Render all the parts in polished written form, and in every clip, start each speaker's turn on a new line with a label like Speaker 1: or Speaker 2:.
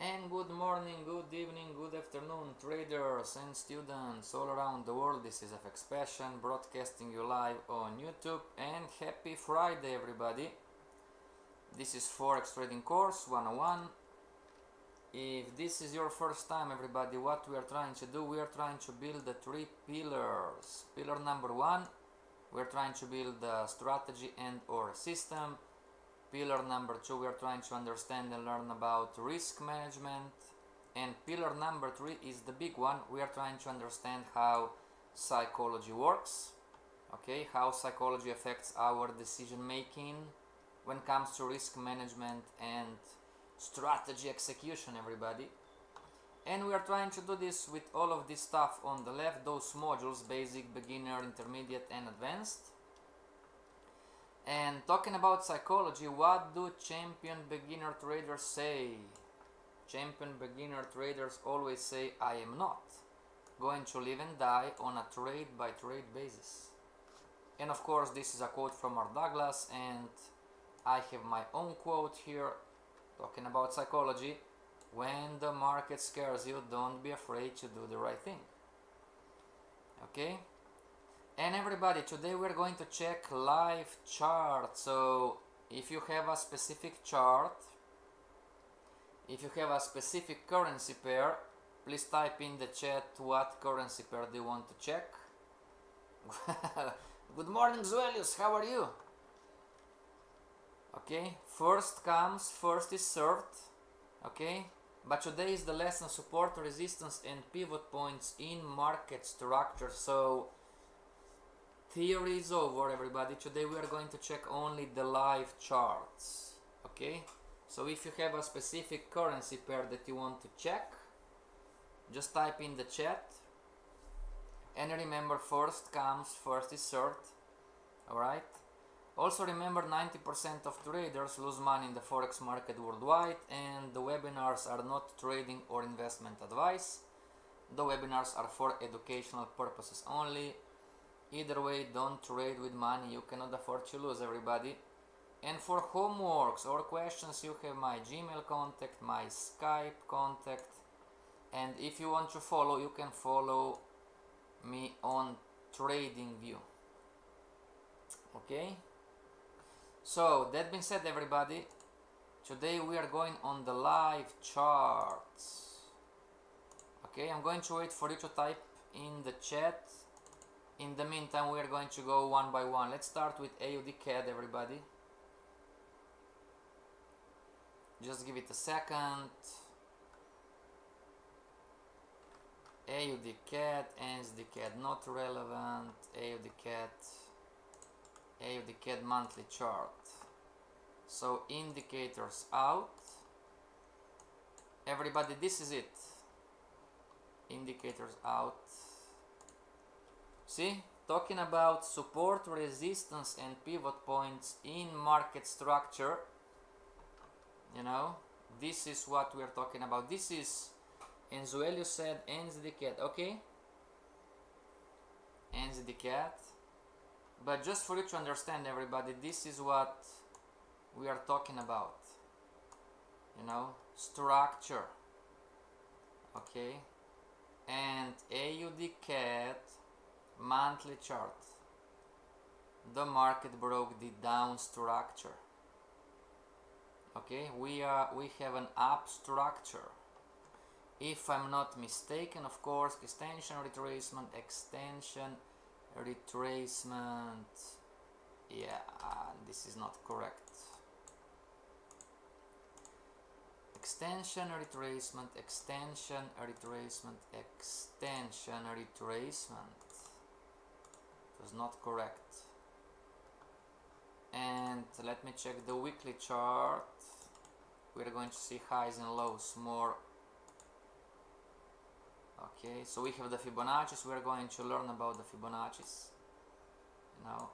Speaker 1: And good morning, good evening, good afternoon, traders and students all around the world. This is FXPassion broadcasting you live on YouTube, and happy Friday, everybody. This is Forex Trading Course 101. If this is your first time, everybody, what we are trying to do, we are trying to build the three pillars. Pillar number one, we are trying to build a strategy and or system. Pillar number two, we are trying to understand and learn about risk management. And pillar number three is the big one. We are trying to understand how psychology works. Okay, how psychology affects our decision making when it comes to risk management and strategy execution, everybody. And we are trying to do this with all of this stuff on the left, those modules: basic, beginner, intermediate, and advanced. And talking about psychology, what do champion beginner traders say? Champion beginner traders always say, I am not going to live and die on a trade by trade basis. And of course, this is a quote from Mark Douglas, and I have my own quote here talking about psychology. When the market scares you, don't be afraid to do the right thing. Okay? And everybody, today we're going to check live chart. So if you have a specific chart, if you have a specific currency pair, please type in the chat what currency pair do you want to check. Good morning, Zuelius, how are you? Okay, first comes, first is served. Okay, but today is the lesson: support, resistance, and pivot points in market structure. So theory is over, everybody. Today we are going to check only the live charts. Okay, so if you have a specific currency pair that you want to check, just type in the chat. And remember, first comes, first is served. Alright, also remember, 90% of traders lose money in the Forex market worldwide, and the webinars are not trading or investment advice. The webinars are for educational purposes only. Either way, don't trade with money you cannot afford to lose, everybody. And for homeworks or questions, you have my Gmail contact, my Skype contact. And if you want to follow, you can follow me on TradingView. Okay? So, that being said, everybody, today we are going on the live charts. Okay, I'm going to wait for you to type in the chat. In the meantime, we are going to go one by one. Let's start with AUD CAD, everybody. Just give it a second. AUD CAD, NZD CAD not relevant. AUD CAD monthly chart. So indicators out. Everybody, this is it. Indicators out. See, talking about support, resistance, and pivot points in market structure, you know, this is what we are talking about. This is, Enzuelio said, NZD CAD, okay? NZD CAD. But just for you to understand, everybody, this is what we are talking about. You know, structure, okay? And AUD CAD monthly chart. The market broke the down structure. Okay, we have an up structure. If I'm not mistaken, of course, extension, retracement, yeah, this is not correct. Extension, retracement, extension, retracement, extension, retracement. It was not correct. And let me check the weekly chart. We're going to see highs and lows more. Okay, so we have the Fibonacci's. We're going to learn about the Fibonacci's. Now,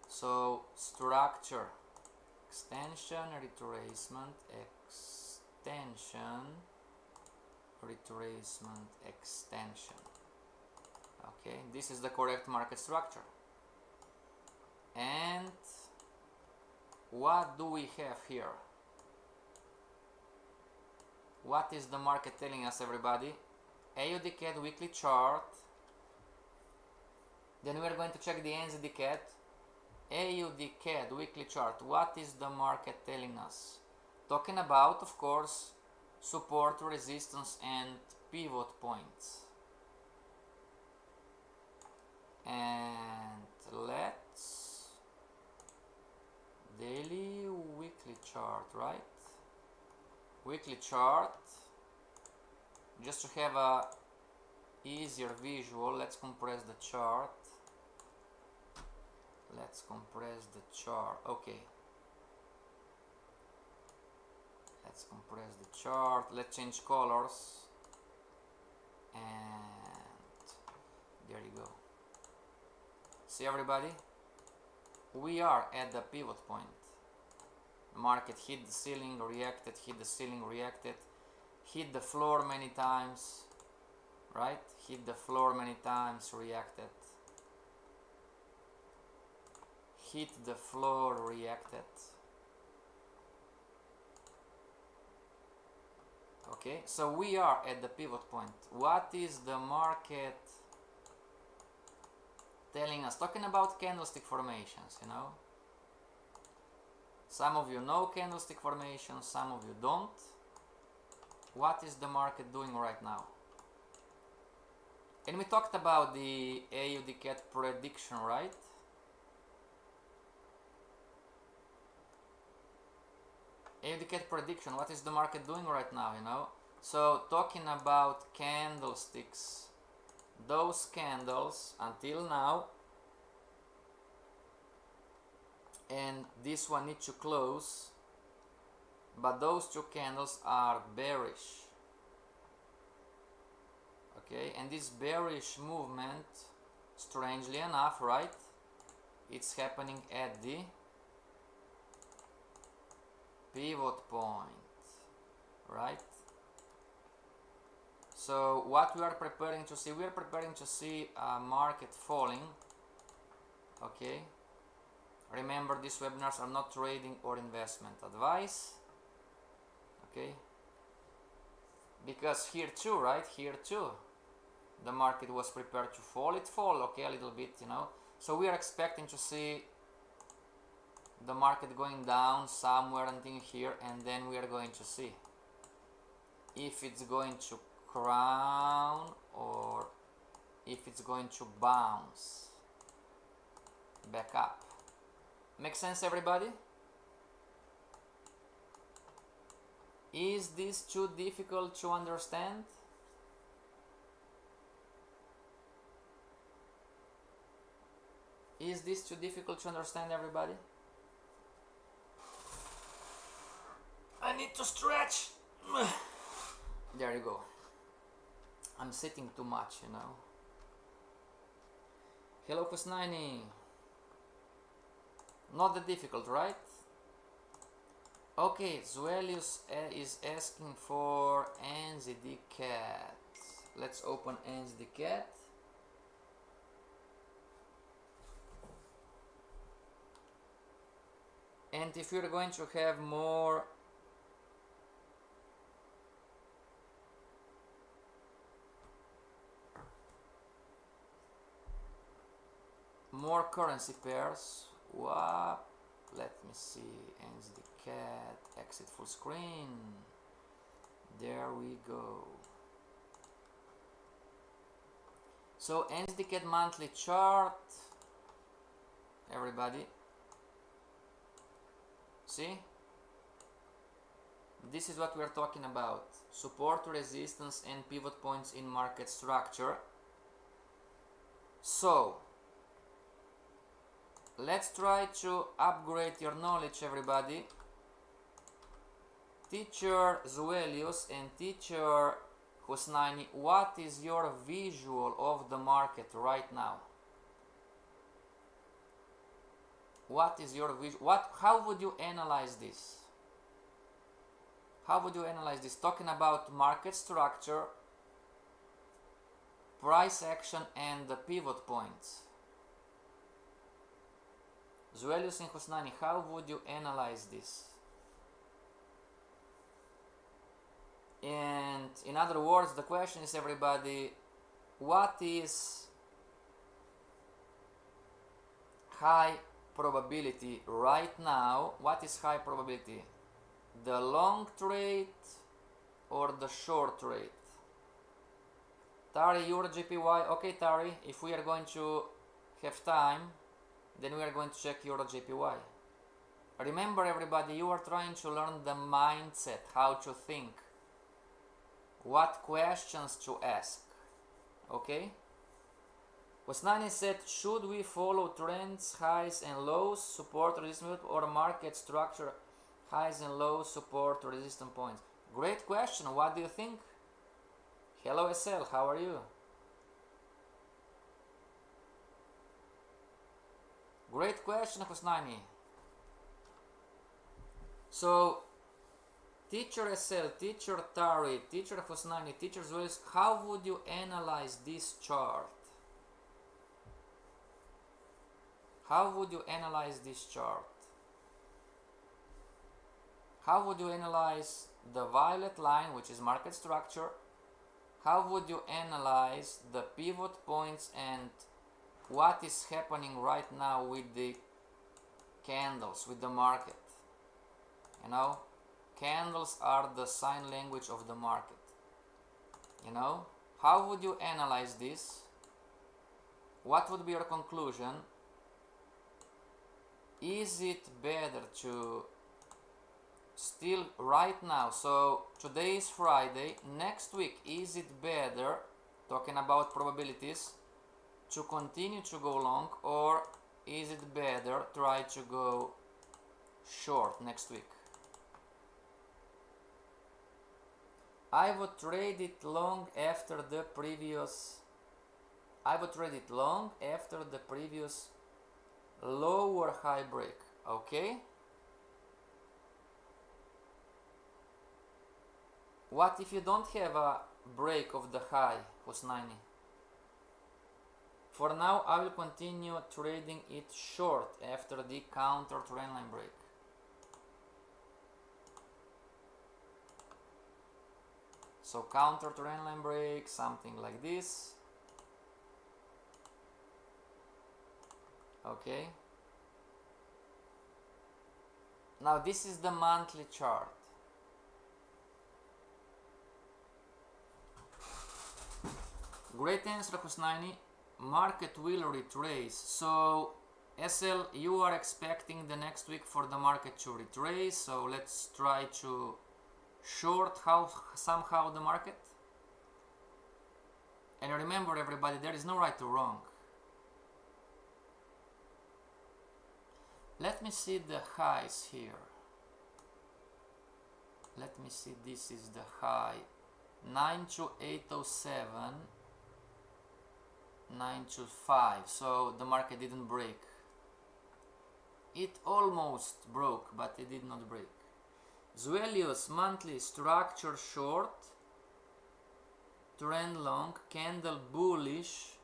Speaker 1: so structure, extension, retracement, extension, retracement, extension. Okay, this is the correct market structure. And what do we have here? What is the market telling us, everybody? AUD CAD weekly chart. Then we are going to check the NZD CAD. AUD CAD weekly chart. What is the market telling us? Talking about, of course, support, resistance, and pivot points. And let's daily weekly chart, right? Weekly chart, just to have a easier visual. Let's compress the chart. Okay, let's compress the chart. Let's change colors, and there you go. See, everybody, we are at the pivot point. Market hit the ceiling, reacted, hit the ceiling, reacted, hit the floor many times, right? Hit the floor many times, reacted, hit the floor, reacted. Okay, so we are at the pivot point. What is the market telling us? Talking about candlestick formations, you know. Some of you know candlestick formations, some of you don't. What is the market doing right now? And we talked about the AUD CAD prediction, right? AUD CAD prediction, what is the market doing right now, you know? So talking about candlesticks, those candles until now, and this one needs to close, but those two candles are bearish. Okay, and this bearish movement, strangely enough, right, it's happening at the pivot point, right? So what we are preparing to see, we are preparing to see a market falling. Okay, remember, these webinars are not trading or investment advice. Okay, because here too, right, here too, the market was prepared to fall. It fall, okay, a little bit, you know. So we are expecting to see the market going down somewhere until here, and then we are going to see if it's going to crown or if it's going to bounce back up. Make sense, everybody? Is this too difficult to understand? Is this too difficult to understand, everybody? I need to stretch. There you go. I'm sitting too much, you know. Hello, Kusnaini. Not that difficult, right? Okay, Zuelius is asking for NZD CAD. Let's open NZD CAD. And if you're going to have more currency pairs, what? Let me see, NZD CAD, exit full screen. There we go. So NZD CAD monthly chart, everybody. See? This is what we are talking about. Support, resistance, and pivot points in market structure. So, let's try to upgrade your knowledge, everybody. Teacher Zuelius and teacher Husnaini, what is your visual of the market right now? What is your visual? How would you analyze this? How would you analyze this? Talking about market structure, price action, and the pivot points. Zuelius and Husnani, how would you analyze this? And in other words, the question is, everybody, what is high probability right now? What is high probability? The long trade or the short trade? Tari, your JPY. Okay, Tari, if we are going to have time, then we are going to check Euro JPY. Remember, everybody, you are trying to learn the mindset, how to think, what questions to ask. Okay? Wasnani said, should we follow trends, highs and lows, support, resistance, or market structure, highs and lows, support, resistance points? Great question. What do you think? Hello SL, how are you? Great question, Husnani. So, teacher SL, teacher Tari, teacher Husnani, teacher Zulis, how would you analyze this chart? How would you analyze this chart? How would you analyze the violet line, which is market structure? How would you analyze the pivot points and what is happening right now with the candles, with the market? You know, candles are the sign language of the market. You know, how would you analyze this? What would be your conclusion? Is it better to still right now, so today is Friday, next week, is it better, talking about probabilities, to continue to go long, or is it better try to go short next week? I would trade it long after the previous lower high break. Okay, what if you don't have a break of the high, Husnaini? For now, I will continue trading it short after the counter trend line break. So counter trend line break, something like this. Okay. Now this is the monthly chart. Great answer, Husnaini. Market will retrace. So SL, you are expecting the next week for the market to retrace. So let's try to short somehow the market. And remember, everybody, there is no right or wrong. Let me see the highs here. Let me see, this is the high. 92807, 925. So the market didn't break. It almost broke, but it did not break. Zuelius monthly structure short, trend long, candle bullish,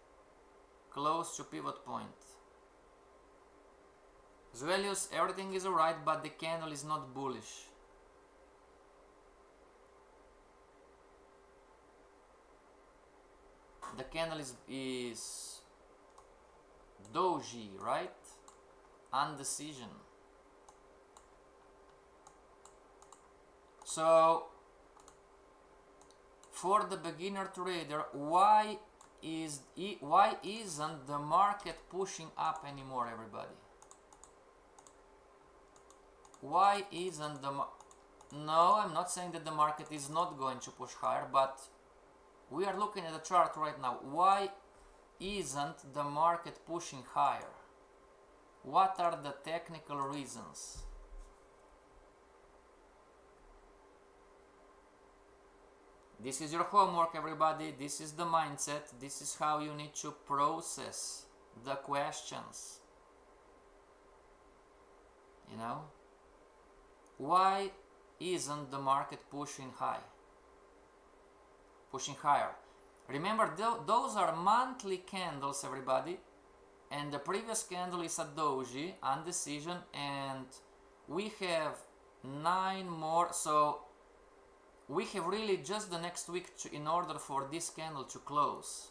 Speaker 1: close to pivot point. Zuelius, everything is alright, but the candle is not bullish. The candle is doji, right? Undecision. So for the beginner trader, why isn't the market pushing up anymore, everybody? Why isn't the no, I'm not saying that the market is not going to push higher, but we are looking at the chart right now. Why isn't the market pushing higher? What are the technical reasons? This is your homework, everybody. This is the mindset. This is how you need to process the questions. You know? Why isn't the market pushing high? Pushing higher. Remember, those are monthly candles, everybody. And the previous candle is a doji, undecision. And we have 9 more. So we have really just the next week in order for this candle to close.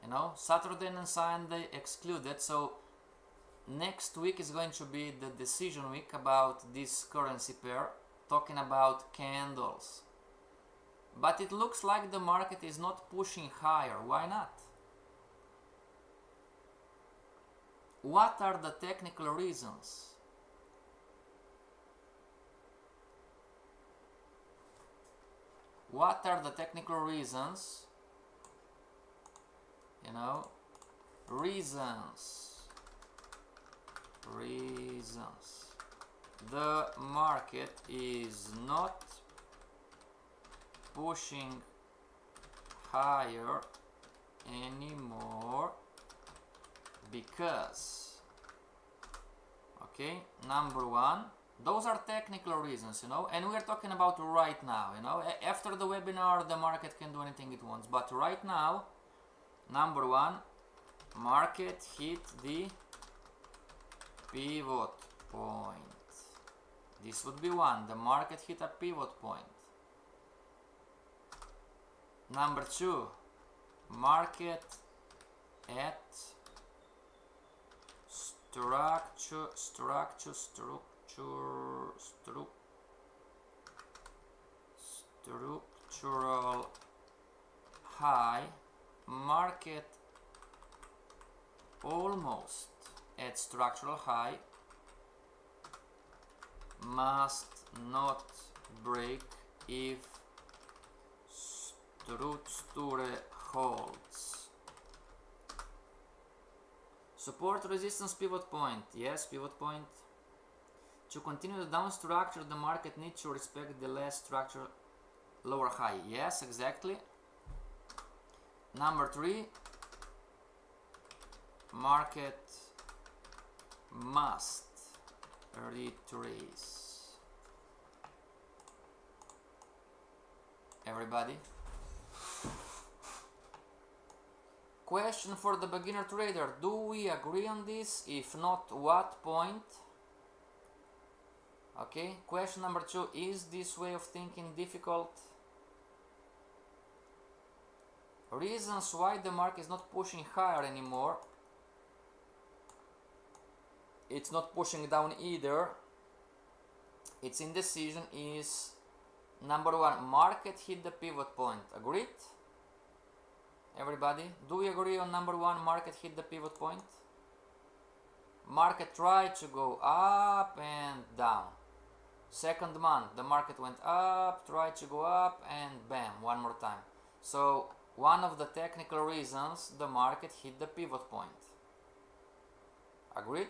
Speaker 1: You know, Saturday and Sunday excluded, so next week is going to be the decision week about this currency pair, talking about candles. But it looks like the market is not pushing higher. Why not? What are the technical reasons? What are the technical reasons? You know, reasons. The market is not pushing higher anymore because, okay, number one, those are technical reasons, you know, and we are talking about right now, you know. After the webinar the market can do anything it wants, but right now, number one, market hit the pivot point. This would be one, the market hit a pivot point. Number two, market at structural high, market almost at structural high, must not break if structure holds. Support, resistance, pivot point. Yes, pivot point. To continue the down structure, the market needs to respect the last structure lower high. Yes, exactly. Number three, market must retrace. Everybody? Question for the beginner trader. Do we agree on this? If not, what point? Okay. Question number two. Is this way of thinking difficult? Reasons why the market is not pushing higher anymore. It's not pushing down either. Its indecision is number one, market hit the pivot point. Agreed? Everybody, do we agree on number one, market hit the pivot point? Market tried to go up and down. Second month, the market went up, tried to go up, and bam, one more time. So, one of the technical reasons, the market hit the pivot point. Agreed?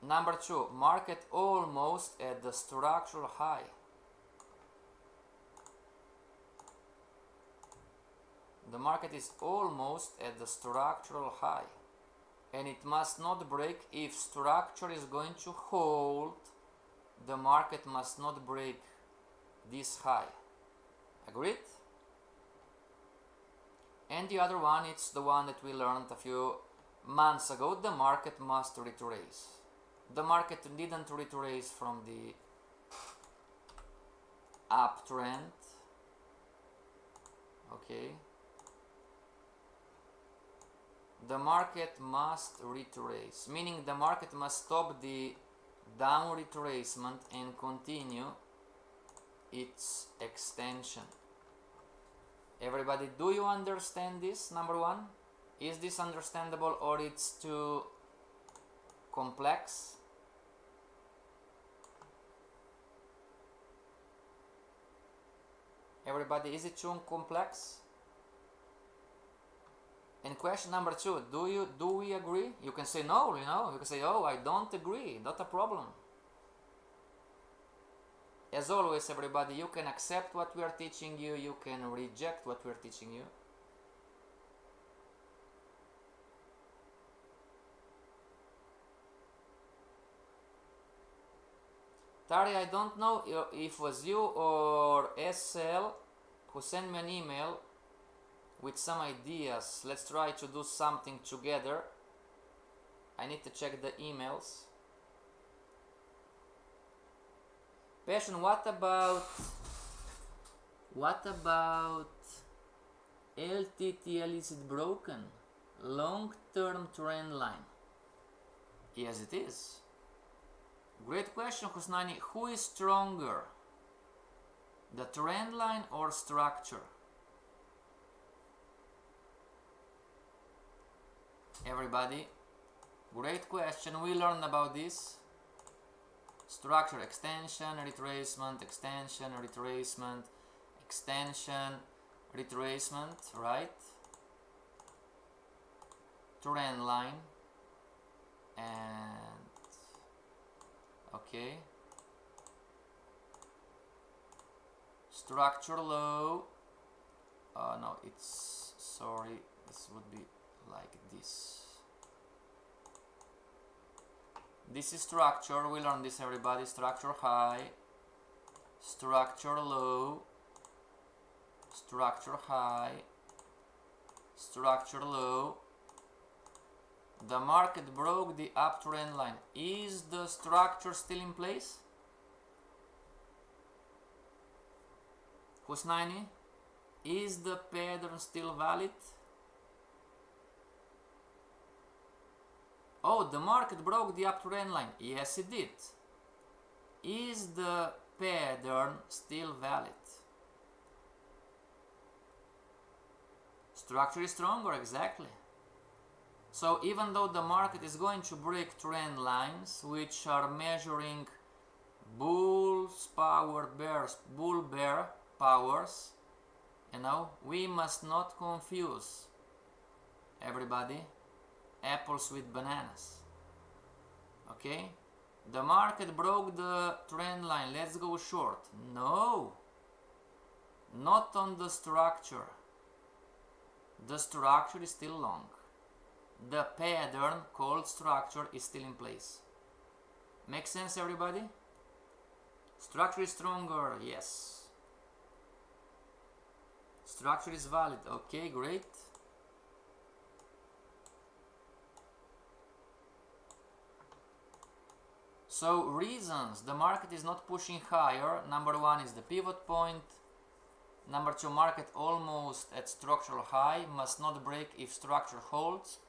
Speaker 1: Number two, market almost at the structural high. The market is almost at the structural high, and it must not break. If structure is going to hold, the market must not break this high. Agreed? And the other one, it's the one that we learned a few months ago, the market must retrace. The market didn't retrace from the uptrend. Okay. The market must retrace, meaning the market must stop the down retracement and continue its extension. Everybody, do you understand this? Number one, is this understandable or it's too complex? Everybody, is it too complex? And question number two, do we agree? You can say no, you know, you can say, oh, I don't agree, not a problem. As always, everybody, you can accept what we are teaching you, you can reject what we are teaching you. Tari, I don't know if it was you or SL who sent me an email with some ideas. Let's try to do something together. I need to check the emails. Passion, what about LTTL? Is it broken? Long-term trend line. Yes, it is. Great question, Husnani. Who is stronger? The trend line or structure? Everybody, great question. We learned about this. Structure, extension, retracement, extension, retracement, extension, retracement, right? Trend line and okay. Structure low. No, it's sorry. This would be like this. This is structure. We learned this, everybody. Structure high, structure low, structure high, structure low. The market broke the uptrend line. Is the structure still in place? Husnaini, is the pattern still valid? Oh, the market broke the uptrend line. Yes, it did. Is the pattern still valid? Structure is stronger, exactly. So even though the market is going to break trend lines, which are measuring bulls power, bears, bull bear powers, you know, we must not confuse, everybody, apples with bananas. Okay, the market broke the trend line, let's go short. No, not on the structure. The structure is still long. The pattern called structure is still in place. Make sense, everybody? Structure is stronger, yes. Structure is valid. Okay, great. So reasons the market is not pushing higher. Number one is the pivot point. Number two, market almost at structural high, must not break if structure holds.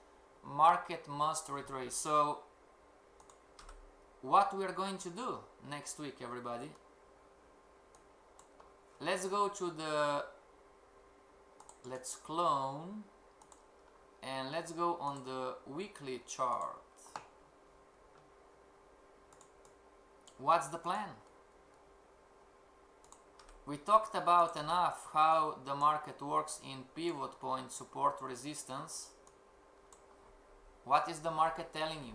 Speaker 1: Market must retrace. So what we are going to do next week, everybody? Let's go to the, let's clone and let's go on the weekly chart. What's the plan? We talked about enough how the market works in pivot point, support, resistance. What is the market telling you?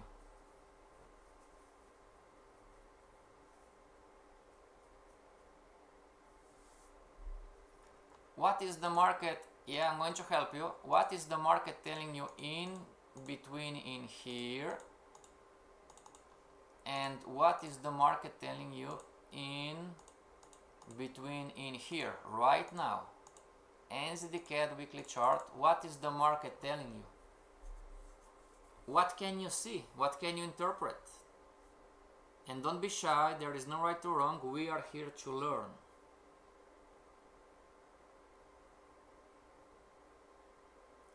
Speaker 1: What is the market? Yeah, I'm going to help you. What is the market telling you in between in here? And what is the market telling you in between in here right now? NZD-CAD weekly chart. What is the market telling you? What can you see? What can you interpret? And don't be shy, there is no right or wrong, we are here to learn.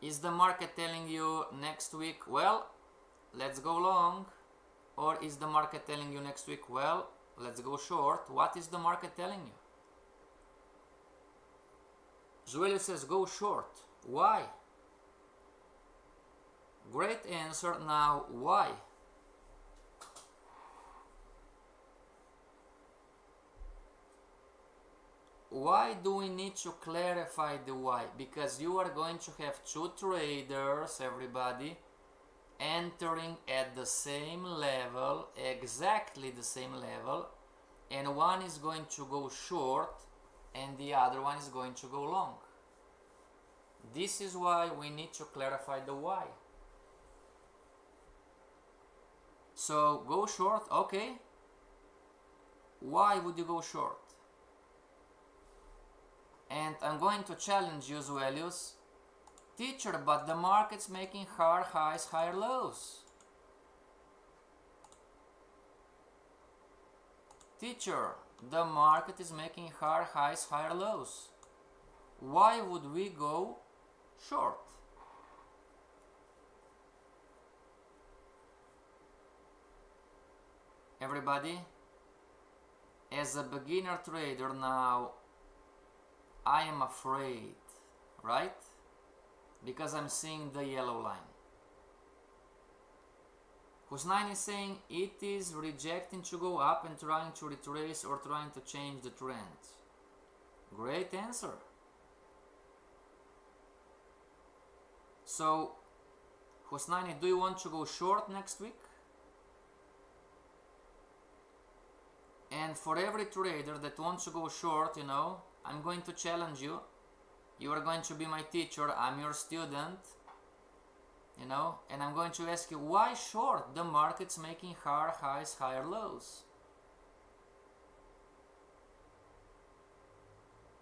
Speaker 1: Is the market telling you next week, well, let's go long? Or is the market telling you next week, well, let's go short? What is the market telling you? Joelio says go short. Why? Great answer. Now why? Why do we need to clarify the why? Because you are going to have two traders, everybody, entering at the same level, exactly the same level, and one is going to go short and the other one is going to go long. This is why we need to clarify the why. So go short, okay. Why would you go short? And I'm going to challenge you, Zuelius. Teacher, but the market's making higher highs, higher lows. Teacher, the market is making higher highs, higher lows. Why would we go short? Everybody, as a beginner trader now, I am afraid, right? Because I'm seeing the yellow line. Husnain is saying it is rejecting to go up and trying to retrace or trying to change the trend. Great answer. So, Husnaini, do you want to go short next week? And for every trader that wants to go short, you know, I'm going to challenge you. You are going to be my teacher, I'm your student, you know, and I'm going to ask you, why short? The market's making higher highs, higher lows.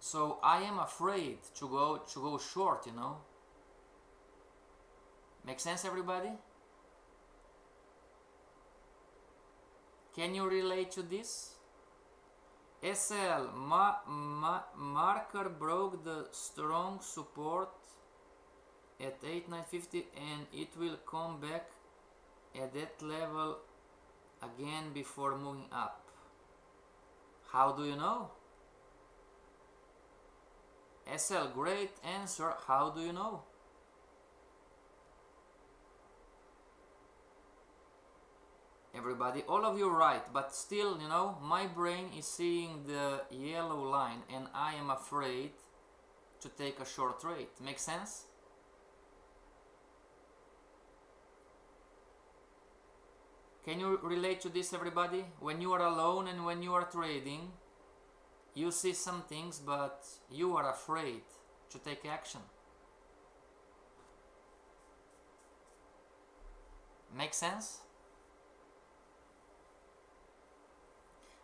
Speaker 1: So I am afraid to go short, you know. Make sense, everybody? Can you relate to this? SL, marker broke the strong support at 8950 and it will come back at that level again before moving up. How do you know? SL, great answer. How do you know? Everybody, all of you right, but still, you know, my brain is seeing the yellow line and I am afraid to take a short trade. Make sense? Can you relate to this, everybody? When you are alone and when you are trading, you see some things, but you are afraid to take action. Make sense?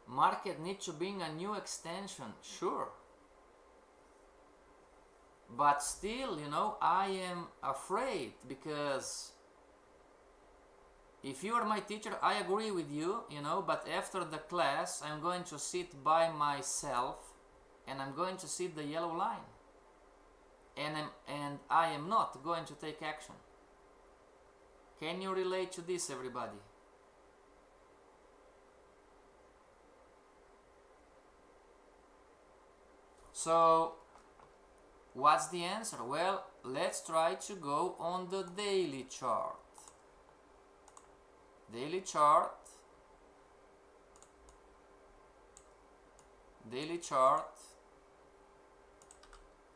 Speaker 1: Market needs to bring a new extension, sure. But still, you know, I am afraid because if you are my teacher, I agree with you, you know, but after the class, I'm going to sit by myself and I'm going to see the yellow line. And I am not going to take action. Can you relate to this, everybody? So, what's the answer? Well, let's try to go on the daily chart. Daily chart. Daily chart.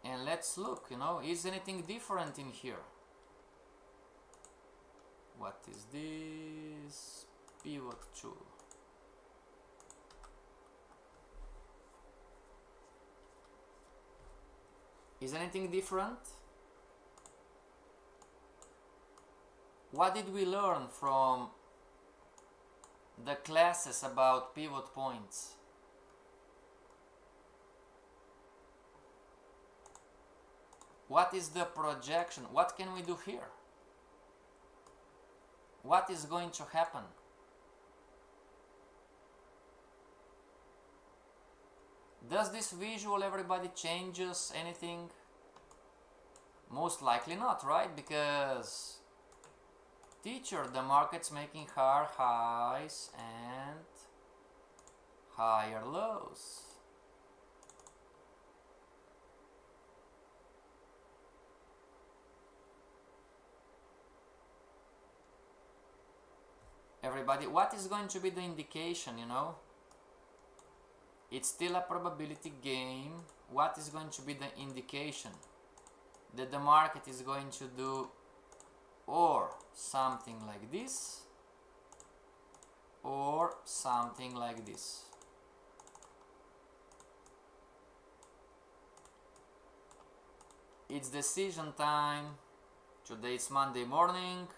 Speaker 1: And let's look, you know, is anything different in here? What is this? Pivot 2. Is anything different? What did we learn from the classes about pivot points? What is the projection? What can we do here? What is going to happen? Does this visual, everybody, changes anything? Most likely not, right? Because teacher, the market's making higher highs and higher lows. Everybody, what is going to be the indication, you know? It's still a probability game. What is going to be the indication? That the market is going to do or something like this or something like this. It's decision time. Today it's Monday morning.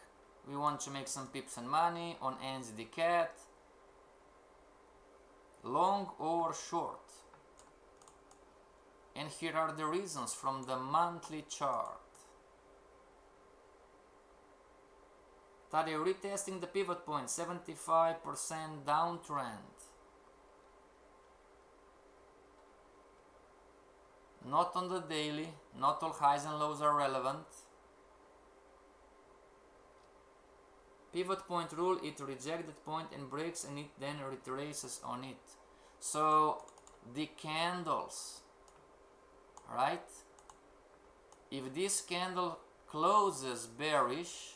Speaker 1: We want to make some pips and money on NZD CAT. Long or short. And here are the reasons from the monthly chart. Study retesting the pivot point, 75% downtrend. not on the daily, not all highs and lows are relevant. Pivot point rule, it rejects that point and breaks and it then retraces on it. So the candles, right? If this candle closes bearish,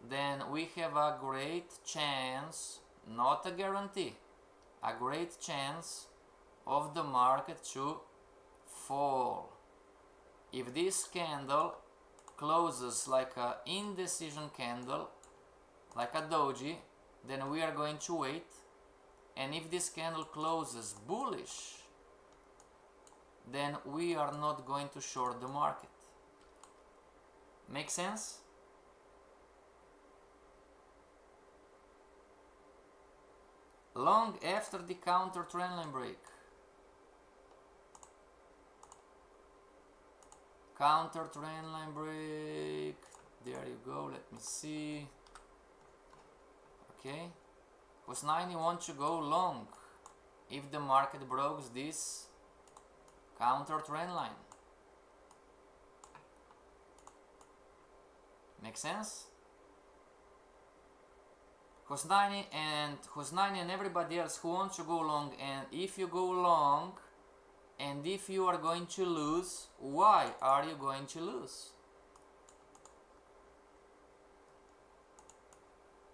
Speaker 1: then we have a great chance, not a guarantee, a great chance of the market to fall. If this candle closes like a indecision candle, like a doji, then we are going to wait. And if this candle closes bullish, then we are not going to short the market. Make sense? Long after the counter trendline break. Counter trendline break. There you go. Let me see. Okay. Because 90 wants to go long if the market breaks this counter trend line. Make sense? Hosnani and everybody else who wants to go long, and if you go long and if you are going to lose, why are you going to lose?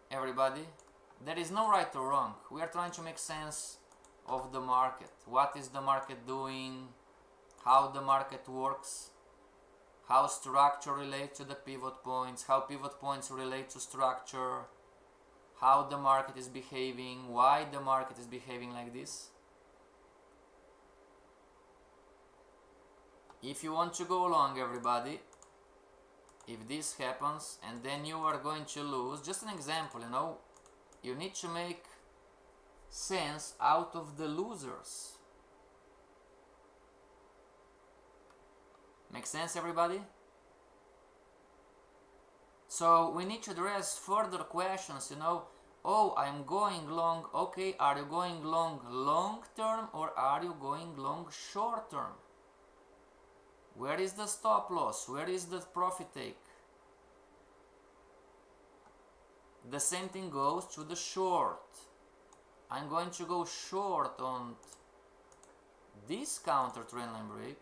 Speaker 1: Everybody, there is no right or wrong. We are trying to make sense of the market. What is the market doing? How the market works? How structure relates to the pivot points? How pivot points relate to structure? How the market is behaving? Why the market is behaving like this? If you want to go long, everybody, if this happens and then you are going to lose, just an example, you know, you need to make sense out of the losers. Make sense, everybody? So we need to address further questions, you know. Oh, I'm going long. Okay, are you going long long term or are you going long short term? Where is the stop loss? Where is the profit take? The same thing goes to the short. I'm going to go short on this counter trendline break.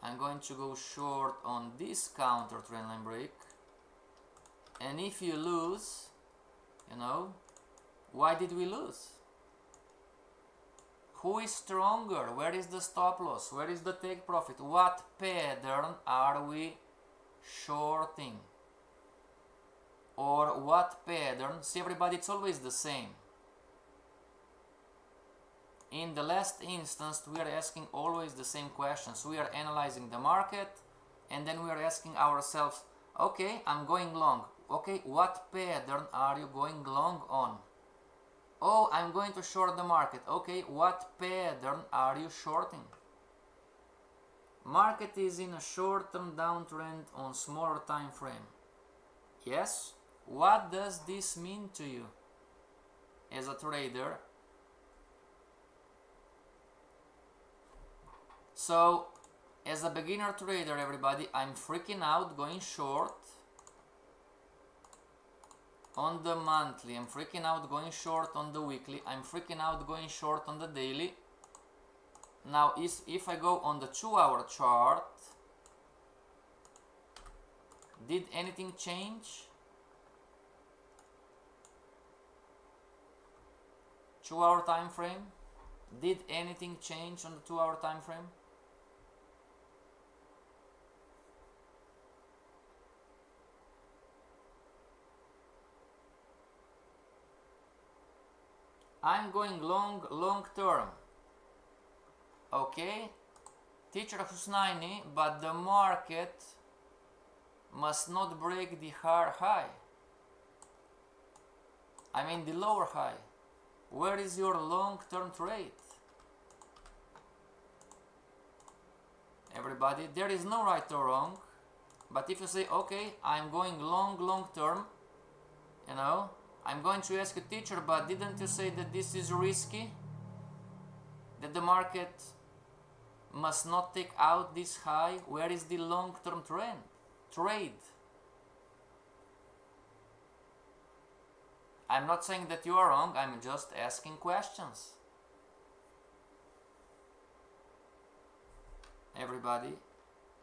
Speaker 1: I'm going to go short on this counter trendline break. And if you lose, you know, why did we lose? Who is stronger? Where is the stop loss? Where is the take profit? What pattern are we shorting? Or what pattern? See, everybody, it's always the same. In the last instance, we are asking always the same questions. We are analyzing the market and then we are asking ourselves, okay, I'm going long. Okay, what pattern are you going long on? Oh, I'm going to short the market. Okay, what pattern are you shorting? Market is in a short-term downtrend on smaller time frame. Yes? What does this mean to you as a trader? So, as a beginner trader, everybody, I'm freaking out going short on the monthly. I'm freaking out going short on the weekly. I'm freaking out going short on the daily. Now, if I go on the 2-hour chart, did anything change? 2-hour time frame? Did anything change on the 2-hour time frame? I'm going long term. Okay, teacher Husnaini, but the market must not break the high. I mean the lower high. Where is your long-term trade? Everybody, there is no right or wrong. But if you say, okay, I'm going long term, you know, I'm going to ask a teacher, but didn't you say that this is risky? that the market must not take out this high? Where is the long-term trade? I'm not saying that you are wrong, I'm just asking questions. Everybody,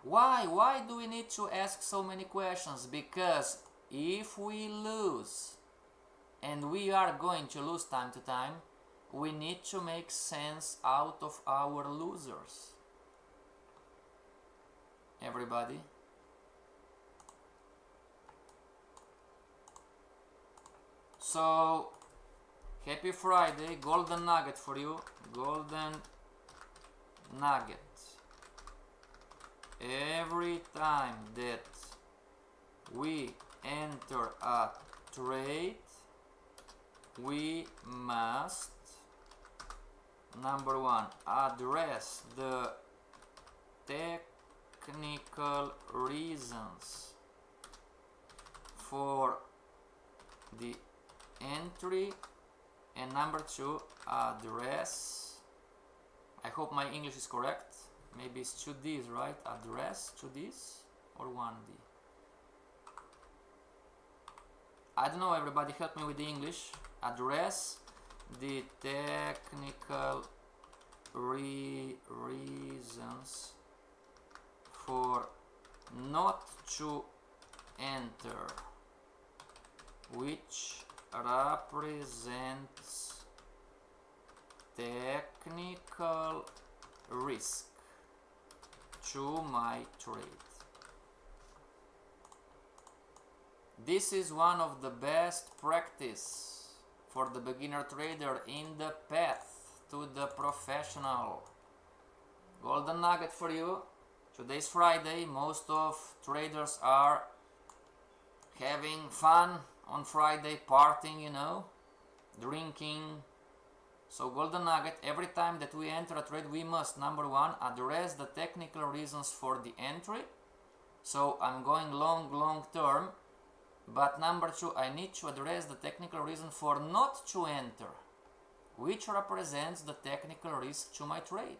Speaker 1: why do we need to ask so many questions? Because if we lose, and we are going to lose time to time, we need to make sense out of our losers. Everybody, so happy Friday, golden nugget for you, golden nugget. Every time that we enter a trade, we must, number one, address the technical reasons for the entry, and number two, address, I hope my English is correct, maybe it's 2 D's, right? Address 2 D's or 1 D? I don't know, everybody help me with the English. Address the technical reasons for not to enter, which represents technical risk to my trade. This is one of the best practice for the beginner trader in the path to the professional. Golden nugget for you. Today's Friday. Most of traders are having fun on Friday, partying, you know, drinking. So golden nugget, every time that we enter a trade, we must, number one, address the technical reasons for the entry. So I'm going long term, but number two, I need to address the technical reason for not to enter, which represents the technical risk to my trade.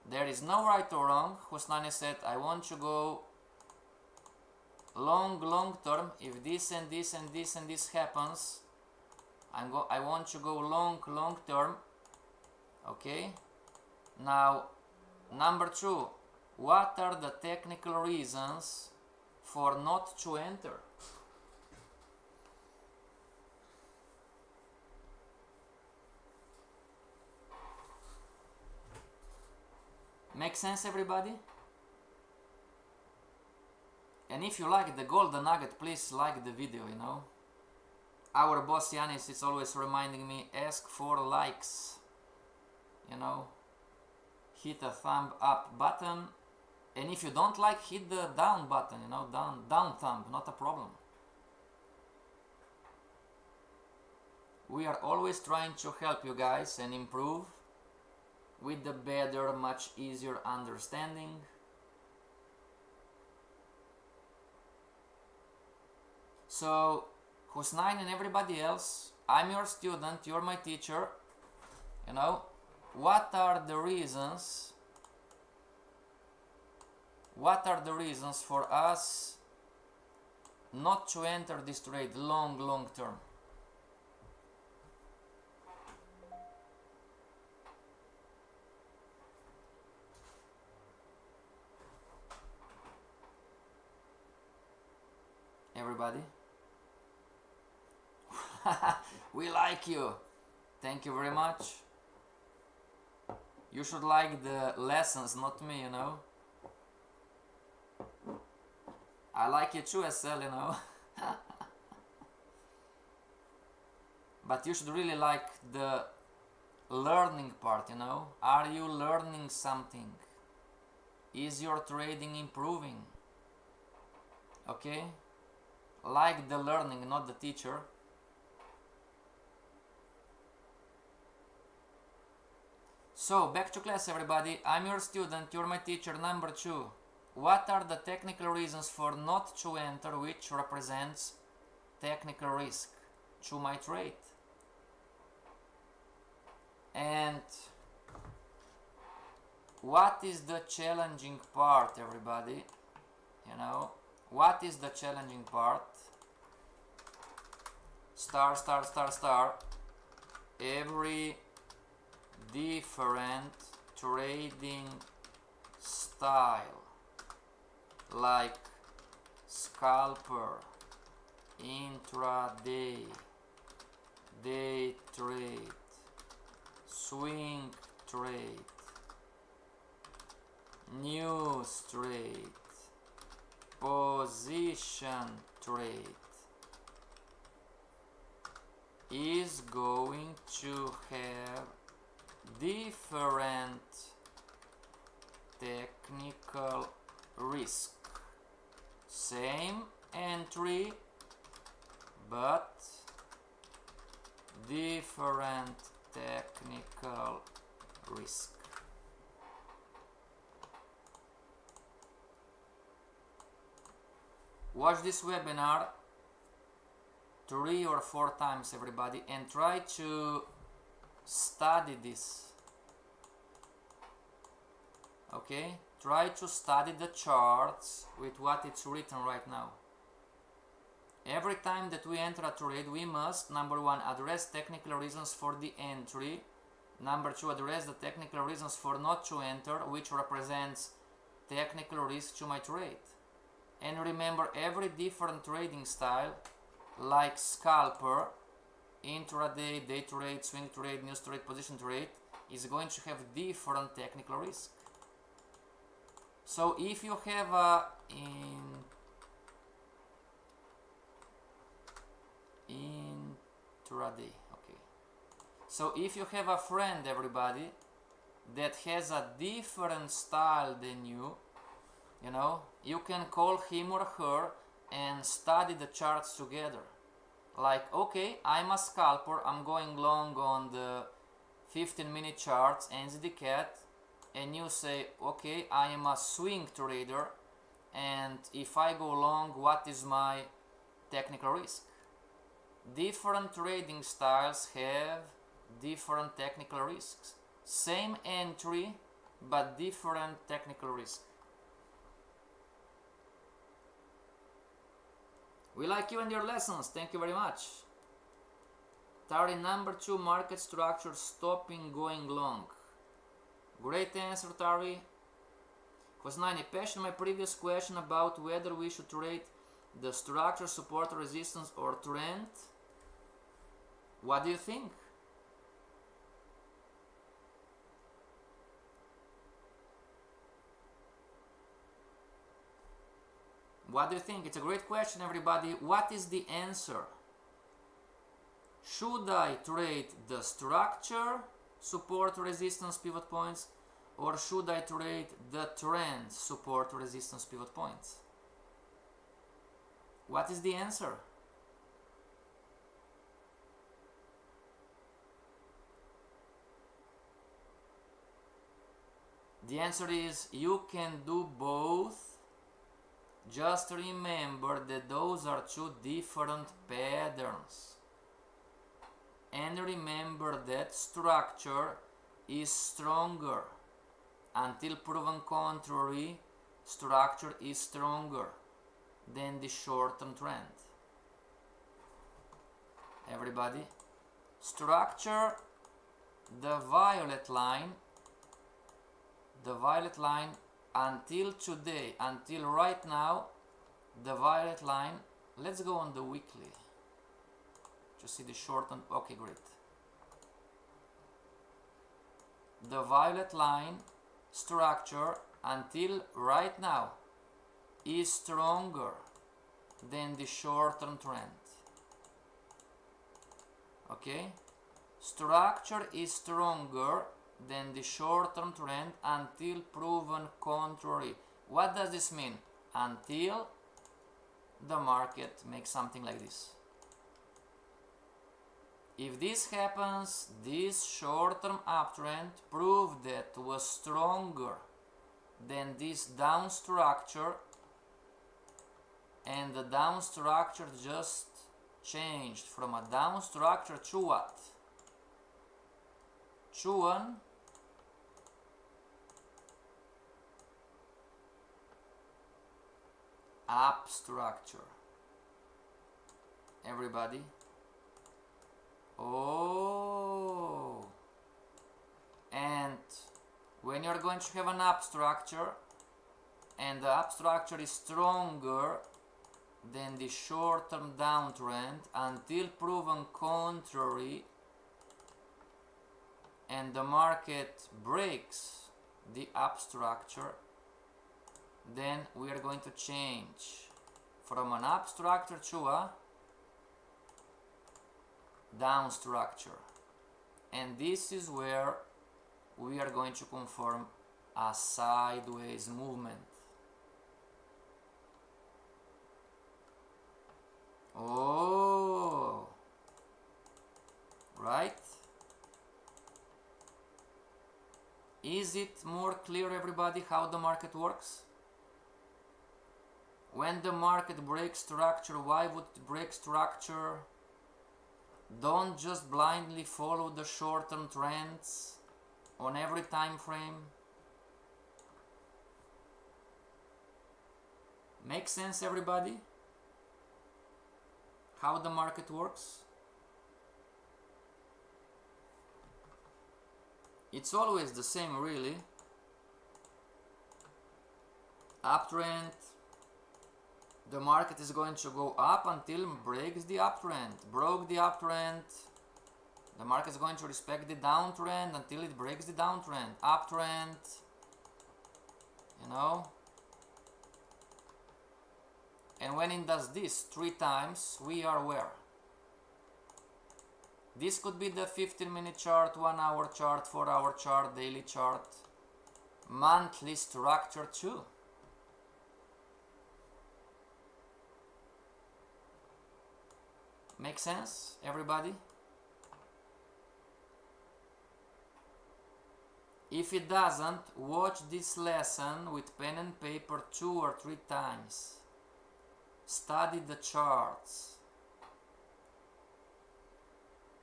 Speaker 1: There is no right or wrong. Husnani said, I want to go long term. If this and this and this and this happens, I want to go long term. Okay. Now, number two, what are the technical reasons for not to enter? Make sense, everybody? And if you like the golden nugget, please like the video, you know. Our boss Yanis is always reminding me, ask for likes, you know. Hit a thumb up button, and if you don't like, hit the down button, you know, down thumb, not a problem. We are always trying to help you guys and improve with the better, much easier understanding. So, Husnain and everybody else, I'm your student, you're my teacher, you know, what are the reasons for us not to enter this trade long term? Everybody? We like you. Thank you very much. You should like the lessons, not me, you know. I like you too, SL, you know. But you should really like the learning part, you know. Are you learning something? Is your trading improving? Okay? Like the learning, not the teacher. So, back to class, everybody. I'm your student, you're my teacher. Number two, what are the technical reasons for not to enter, which represents technical risk to my trade? And what is the challenging part, everybody? You know, what is the challenging part? Star, star, star, star. Every different trading style, like scalper, intraday, day trade, swing trade, news trade, position trade, is going to have different technical risk. Same entry, but different technical risk. Watch this webinar 3 or 4 times, everybody, and try to study this. Okay, try to study the charts with what it's written right now. Every time that we enter a trade, we must, number 1, address technical reasons for the entry. Number 2, address the technical reasons for not to enter, which represents technical risk to my trade. And remember, every different trading style, like scalper, intraday, day trade, swing trade, news trade, position trade, is going to have different technical risk. So if you have a intraday, okay. So if you have a friend, everybody, that has a different style than you, you know, you can call him or her and study the charts together. Like, okay, I'm a scalper, I'm going long on the 15-minute charts, NZD-CAT, and you say, okay, I am a swing trader, and if I go long, what is my technical risk? Different trading styles have different technical risks. Same entry, but different technical risk. We like you and your lessons. Thank you very much. Tari, number 2, market structure, stopping going long. Great answer, Tari. Question 9, a passion my previous question about whether we should trade the structure, support, resistance, or trend. What do you think? What do you think? It's a great question, everybody. What is the answer? Should I trade the structure, support, resistance, pivot points, or should I trade the trend, support, resistance, pivot points? What is the answer? The answer is you can do both. Just remember that those are 2 different patterns. And remember that structure is stronger. Until proven contrary, structure is stronger than the short-term trend. Everybody? Structure, the violet line, until today, until right now, the violet line, let's go on the weekly to see the shortened, okay, great. The violet line structure until right now is stronger than the short-term trend. Okay? Structure is stronger than the short-term trend until proven contrary. What does this mean? Until the market makes something like this. If this happens, this short-term uptrend proved that was stronger than this down structure, and the down structure just changed from a down structure to what? To an up structure. Everybody? Oh, and when you're going to have an up structure and the up structure is stronger than the short-term downtrend until proven contrary, and the market breaks the up structure, then we are going to change from an up structure to a down structure, and this is where we are going to confirm a sideways movement. Oh, right? Is it more clear, everybody, how the market works? When the market breaks structure, why would it break structure? Don't just blindly follow the short-term trends on every time frame. Makes sense, everybody? How the market works? It's always the same, really. Uptrend. The market is going to go up until it breaks the uptrend. Broke the uptrend. The market is going to respect the downtrend until it breaks the downtrend. Uptrend. You know? And when it does this 3 times, we are where? This could be the 15-minute chart, 1-hour chart, 4-hour chart, daily chart, monthly structure too. Make sense, everybody? If it doesn't, watch this lesson with pen and paper 2 or 3 times. Study the charts.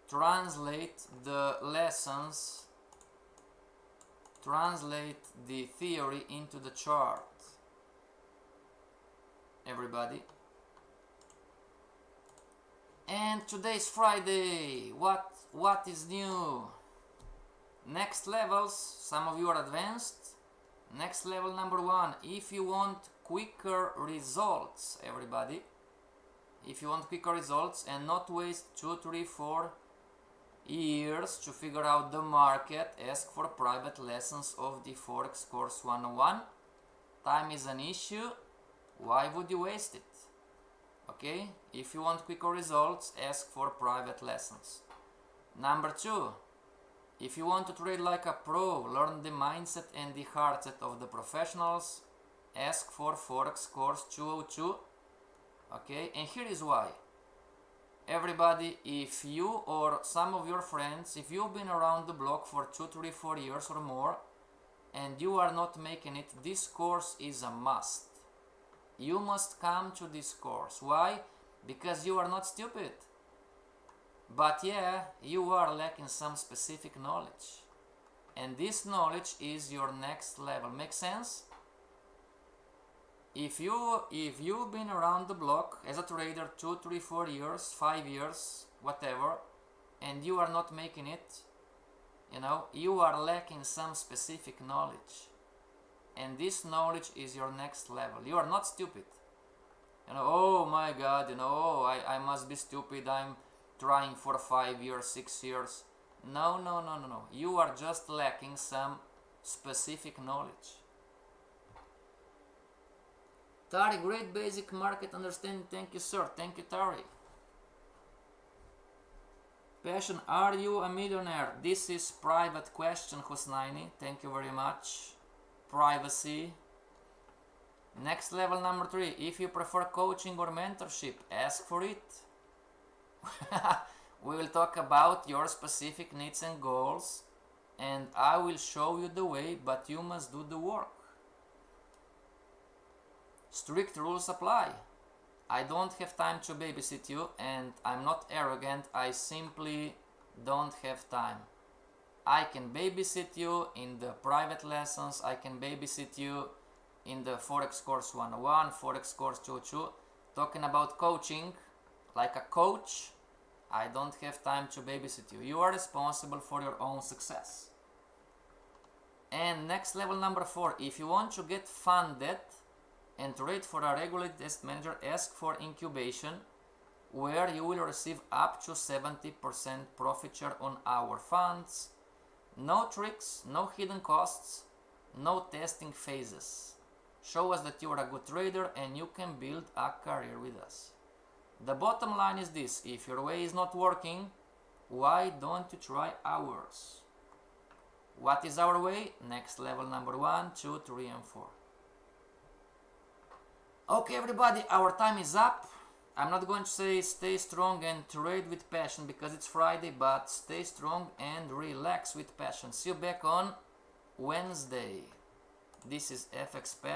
Speaker 1: Translate the lessons, translate the theory into the chart. Everybody. And today's Friday. What is new? Next levels, some of you are advanced. Next level number 1, if you want quicker results, everybody. If you want quicker results and not waste 2, 3, 4 years to figure out the market, ask for private lessons of the Forex course 101. Time is an issue. Why would you waste it? Okay? If you want quicker results, ask for private lessons. Number 2, if you want to trade like a pro, learn the mindset and the heart set of the professionals, ask for Forex course 202. Okay? And here is why. Everybody, if you or some of your friends, if you've been around the block for 2, 3, 4 years or more and you are not making it, this course is a must. You must come to this course. Why? Because you are not stupid. But yeah, you are lacking some specific knowledge. And this knowledge is your next level. Make sense? If you've been around the block as a trader 2, 3, 4 years, 5 years, whatever, and you are not making it, you know, you are lacking some specific knowledge. And this knowledge is your next level. You are not stupid. You know, oh my God, you know, oh, I must be stupid. I'm trying for 5 years, 6 years. No. You are just lacking some specific knowledge. Tari, great basic market understanding. Thank you, sir. Thank you, Tari. Passion, are you a millionaire? This is private question, Husnaini. Thank you very much. Privacy. Next level number 3. If you prefer coaching or mentorship, ask for it. We will talk about your specific needs and goals, and I will show you the way, but you must do the work. Strict rules apply. I don't have time to babysit you, and I'm not arrogant. I simply don't have time. I can babysit you in the private lessons. I can babysit you in the Forex course 101, Forex course 202, talking about coaching. Like a coach, I don't have time to babysit you. You are responsible for your own success. And next level number 4, if you want to get funded and trade for a regulated asset manager, ask for incubation, where you will receive up to 70% profit share on our funds. No tricks, no hidden costs, no testing phases. Show us that you are a good trader and you can build a career with us. The bottom line is this: if your way is not working, why don't you try ours? What is our way? Next level number 1, 2, 3 and 4. Okay everybody, our time is up. I'm not going to say stay strong and trade with passion because it's Friday, but stay strong and relax with passion. See you back on Wednesday. This is FXPassion.